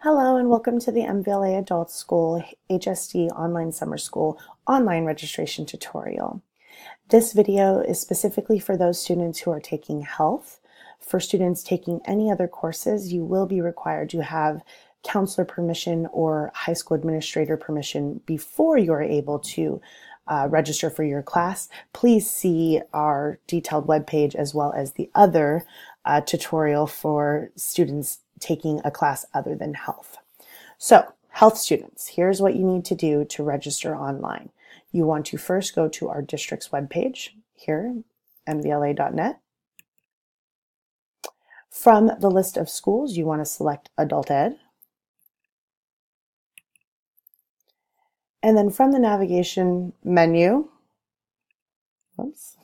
Hello and welcome to the MVLA Adult School HSD Online Summer School online registration tutorial. This video is specifically for those students who are taking health. For students taking any other courses, you will be required to have counselor permission or high school administrator permission before you are able to register for your class. Please see our detailed webpage as well as the other tutorial for students taking a class other than health. So, health students, here's what you need to do to register online. You want to first go to our district's webpage here, mvla.net. From the list of schools, you want to select Adult Ed. And then from the navigation menu,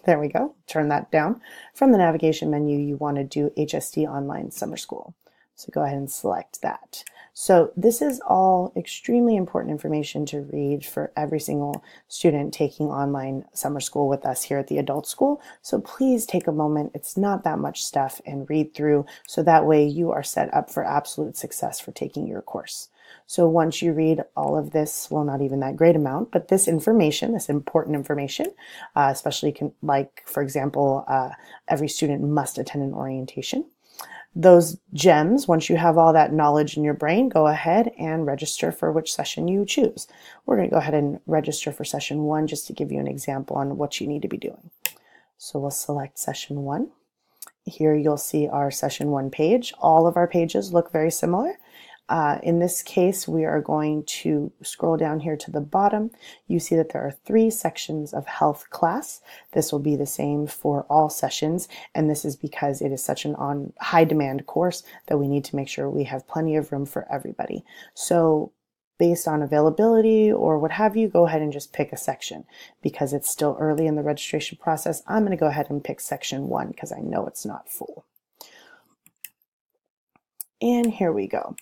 there we go, turn that down. From the navigation menu, you want to do HSD Online Summer School. So go ahead and select that. So this is all extremely important information to read for every single student taking online summer school with us here at the Adult School. So please take a moment, it's not that much stuff, and read through so that way you are set up for absolute success for taking your course. So once you read all of this, well, not even that great amount, but this information, this important information, especially like, for example, every student must attend an orientation. Those gems, once you have all that knowledge in your brain, go ahead and register for which session you choose. We're going to go ahead and register for session 1 just to give you an example on what you need to be doing. So we'll select session 1. Here you'll see our session 1 page. All of our pages look very similar. In this case, we are going to scroll down here to the bottom. You see that there are 3 sections of health class. This will be the same for all sessions, and this is because it is such an high demand course that we need to make sure we have plenty of room for everybody. So based on availability or what have you, go ahead and just pick a section. Because it's still early in the registration process, I'm going to go ahead and pick section 1 because I know it's not full. And here we go.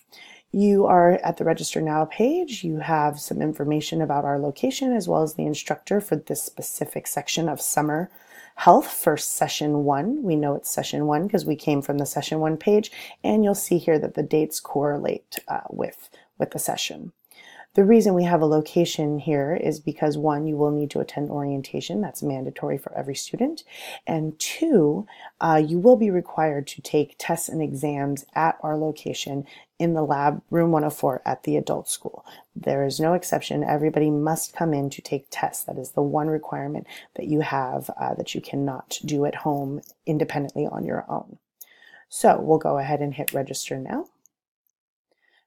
You are at the Register Now page. You have some information about our location as well as the instructor for this specific section of summer health for session 1. We know it's session 1 because we came from the session 1 page, and you'll see here that the dates correlate with the session. The reason we have a location here is because 1, you will need to attend orientation. That's mandatory for every student. And 2, you will be required to take tests and exams at our location in the lab, room 104 at the Adult School. There is no exception. Everybody must come in to take tests. That is the one requirement that you have that you cannot do at home independently on your own. So we'll go ahead and hit register now.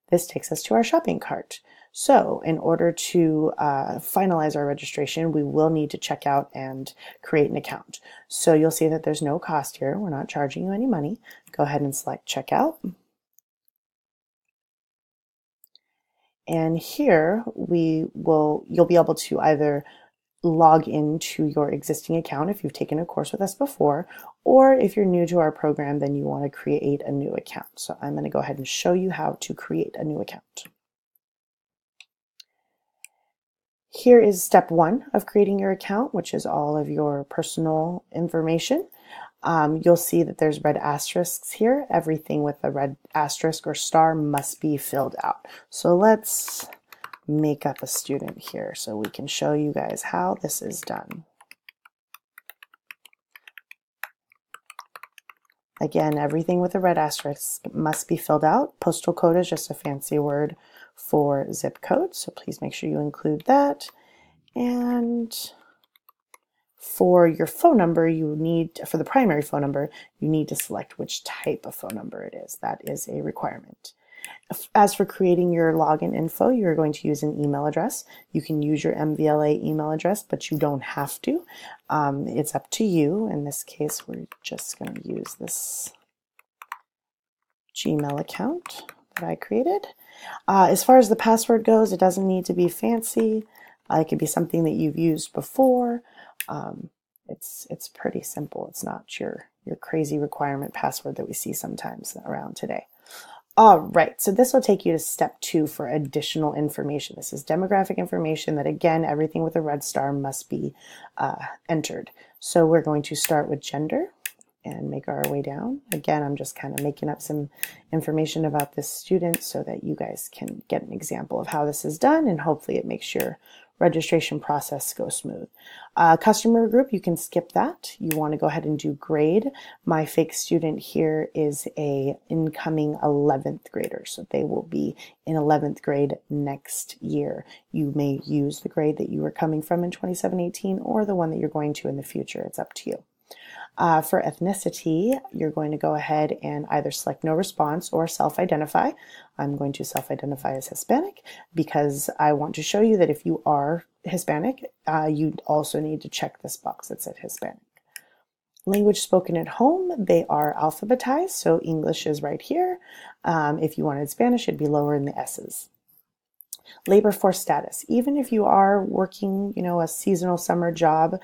This takes us to our shopping cart. So in order to finalize our registration, we will need to check out and create an account. So you'll see that there's no cost here. We're not charging you any money. Go ahead and select checkout. And here you'll be able to either log into your existing account if you've taken a course with us before, or if you're new to our program, then you want to create a new account. So I'm going to go ahead and show you how to create a new account. Here is step 1 of creating your account, which is all of your personal information. You'll see that there's red asterisks here. Everything with a red asterisk or star must be filled out. So let's make up a student here so we can show you guys how this is done. Again, everything with a red asterisk must be filled out. Postal code is just a fancy word for zip code, so please make sure you include that. And for your phone number, for the primary phone number, you need to select which type of phone number it is. That is a requirement. As for creating your login info, you're going to use an email address. You can use your MVLA email address, but you don't have to. It's up to you. In this case, we're just going to use this Gmail account that I created. As far as the password goes, it doesn't need to be fancy. It could be something that you've used before. It's pretty simple. It's not your crazy requirement password that we see sometimes around today. All right, so this will take you to step 2 for additional information. This is demographic information that, again, everything with a red star must be entered. So we're going to start with gender, and make our way down. Again, I'm just kind of making up some information about this student so that you guys can get an example of how this is done, and hopefully it makes your registration process go smooth. Customer group, you can skip that. You want to go ahead and do grade. My fake student here is a incoming 11th grader, so they will be in 11th grade next year. You may use the grade that you were coming from in 27-18 or the one that you're going to in the future. It's up to you. For ethnicity, you're going to go ahead and either select no response or self-identify. I'm going to self-identify as Hispanic because I want to show you that if you are Hispanic, you also need to check this box that said Hispanic. Language spoken at home, they are alphabetized, so English is right here. If you wanted Spanish, it'd be lower in the S's. Labor force status. Even if you are working, a seasonal summer job,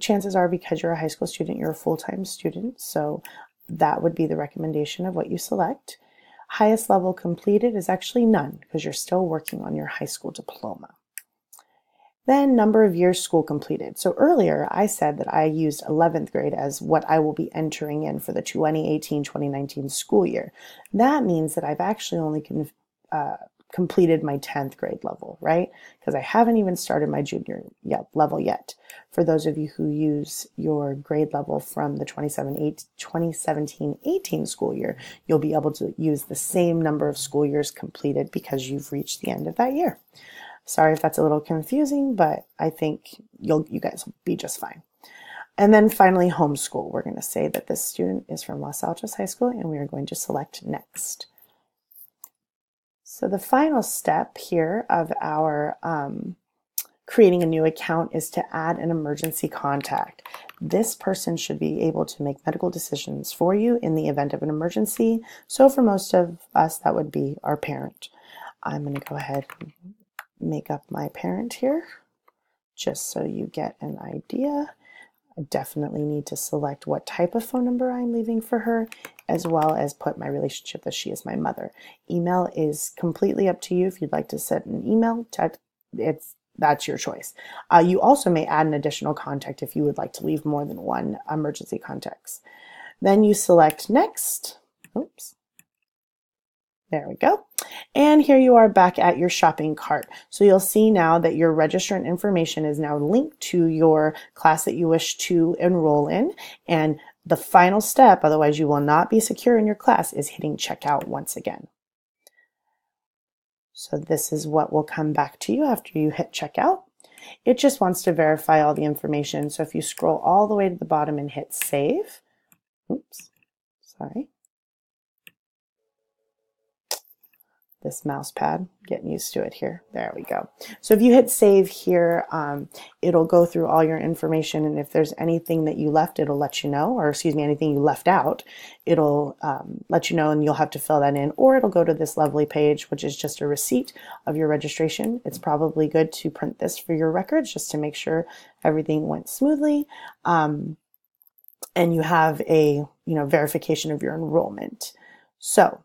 chances are because you're a high school student, you're a full-time student. So that would be the recommendation of what you select. Highest level completed is actually none because you're still working on your high school diploma. Then number of years school completed. So earlier I said that I used 11th grade as what I will be entering in for the 2018-2019 school year. That means that I've actually only completed my 10th grade level, right? Because I haven't even started my junior level yet. For those of you who use your grade level from the 2017-18 school year, you'll be able to use the same number of school years completed because you've reached the end of that year. Sorry if that's a little confusing, but I think you guys will be just fine. And then finally, homeschool. We're going to say that this student is from Los Altos High School, and we are going to select next. So the final step here of our creating a new account is to add an emergency contact. This person should be able to make medical decisions for you in the event of an emergency. So for most of us, that would be our parent. I'm going to go ahead and make up my parent here, just so you get an idea. I definitely need to select what type of phone number I'm leaving for her, as well as put my relationship that she is my mother. Email is completely up to you. If you'd like to set an email, that's your choice. You also may add an additional contact if you would like to leave more than one emergency contacts. Then you select next. Oops. There we go. And here you are back at your shopping cart. So you'll see now that your registrant information is now linked to your class that you wish to enroll in. And the final step, otherwise you will not be secure in your class, is hitting checkout once again. So this is what will come back to you after you hit checkout. It just wants to verify all the information. So if you scroll all the way to the bottom and hit save, oops, sorry. This mouse pad, getting used to it here. There we go. So if you hit save here, it'll go through all your information, and if there's anything that you left, it'll let you know, or excuse me, anything you left out, it'll let you know, and you'll have to fill that in, or it'll go to this lovely page, which is just a receipt of your registration. It's probably good to print this for your records just to make sure everything went smoothly, and you have a verification of your enrollment. So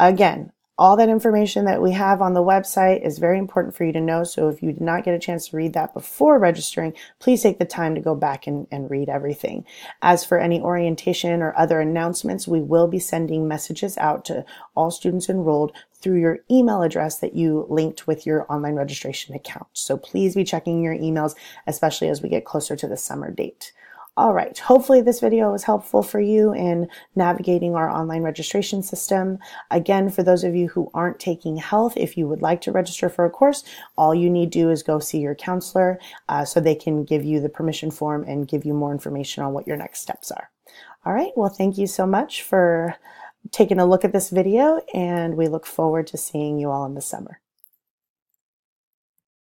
again, all that information that we have on the website is very important for you to know. So if you did not get a chance to read that before registering, please take the time to go back and read everything. As for any orientation or other announcements, we will be sending messages out to all students enrolled through your email address that you linked with your online registration account. So please be checking your emails, especially as we get closer to the summer date. All right, hopefully this video was helpful for you in navigating our online registration system. Again, for those of you who aren't taking health, if you would like to register for a course, all you need to do is go see your counselor so they can give you the permission form and give you more information on what your next steps are. All right, well, thank you so much for taking a look at this video, and we look forward to seeing you all in the summer.